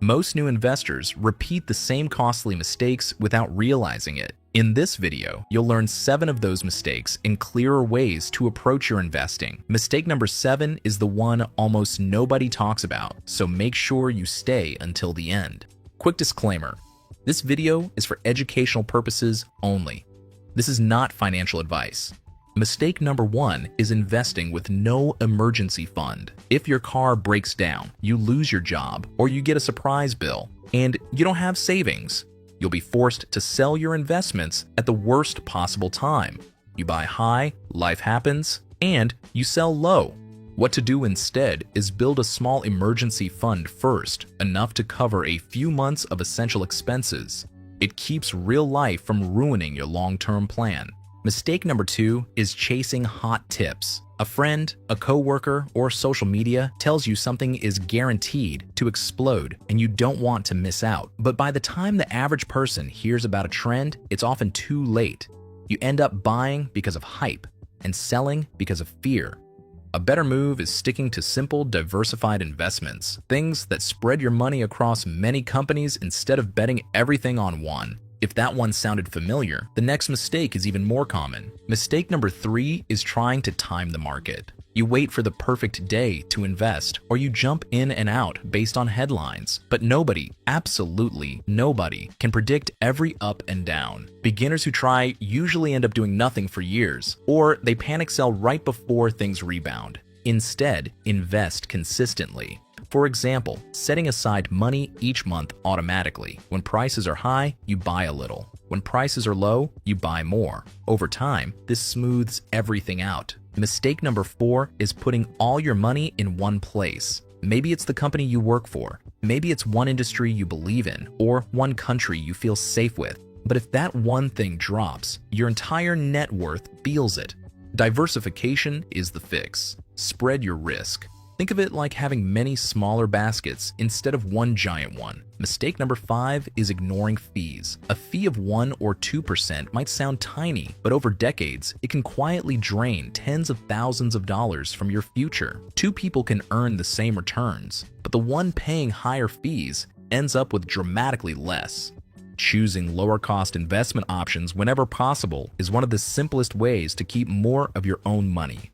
Most new investors repeat the same costly mistakes without realizing it. In this video, you'll learn 7 of those mistakes and clearer ways to approach your investing. Mistake number 7 is the one almost nobody talks about, so make sure you stay until the end. Quick disclaimer: this video is for educational purposes only. This is not financial advice. Mistake number 1 is investing with no emergency fund. If your car breaks down, you lose your job, or you get a surprise bill, and you don't have savings, you'll be forced to sell your investments at the worst possible time. You buy high, life happens, and you sell low. What to do instead is build a small emergency fund first, enough to cover a few months of essential expenses. It keeps real life from ruining your long-term plan. Mistake number 2 is chasing hot tips. A friend, a coworker, or social media tells you something is guaranteed to explode and you don't want to miss out. But by the time the average person hears about a trend, it's often too late. You end up buying because of hype and selling because of fear. A better move is sticking to simple, diversified investments, things that spread your money across many companies instead of betting everything on one. If that one sounded familiar, the next mistake is even more common. Mistake number 3 is trying to time the market. You wait for the perfect day to invest, or you jump in and out based on headlines. But nobody, absolutely nobody, can predict every up and down. Beginners who try usually end up doing nothing for years, or they panic sell right before things rebound. Instead, invest consistently. For example, setting aside money each month automatically. When prices are high, you buy a little. When prices are low, you buy more. Over time, this smooths everything out. Mistake number 4 is putting all your money in one place. Maybe it's the company you work for. Maybe it's one industry you believe in, or one country you feel safe with. But if that one thing drops, your entire net worth feels it. Diversification is the fix. Spread your risk. Think of it like having many smaller baskets instead of one giant one. Mistake number 5 is ignoring fees. A fee of 1 or 2% might sound tiny, but over decades, it can quietly drain tens of thousands of dollars from your future. 2 people can earn the same returns, but the one paying higher fees ends up with dramatically less. Choosing lower-cost investment options whenever possible is one of the simplest ways to keep more of your own money.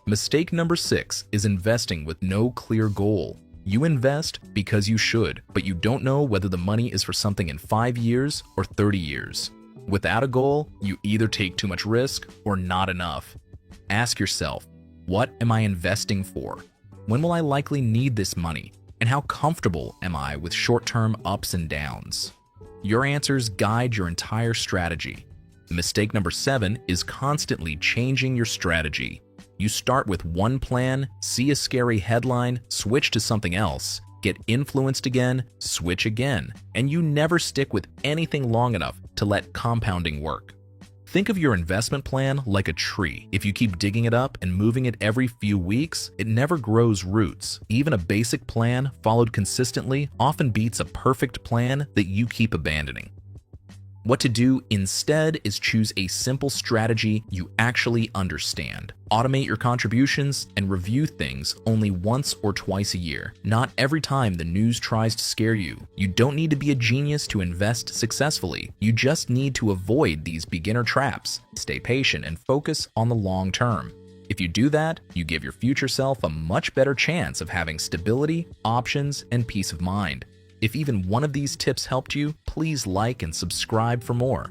Mistake number 6 is investing with no clear goal. You invest because you should, but you don't know whether the money is for something in 5 years or 30 years. Without a goal, you either take too much risk or not enough. Ask yourself, what am I investing for? When will I likely need this money? And how comfortable am I with short-term ups and downs? Your answers guide your entire strategy. Mistake number 7 is constantly changing your strategy. You start with one plan, see a scary headline, switch to something else, get influenced again, switch again, and you never stick with anything long enough to let compounding work. Think of your investment plan like a tree. If you keep digging it up and moving it every few weeks, it never grows roots. Even a basic plan followed consistently often beats a perfect plan that you keep abandoning. What to do instead is choose a simple strategy you actually understand. Automate your contributions and review things only once or twice a year, not every time the news tries to scare you. You don't need to be a genius to invest successfully. You just need to avoid these beginner traps, stay patient, and focus on the long term. If you do that, you give your future self a much better chance of having stability, options, and peace of mind. If even one of these tips helped you, please like and subscribe for more.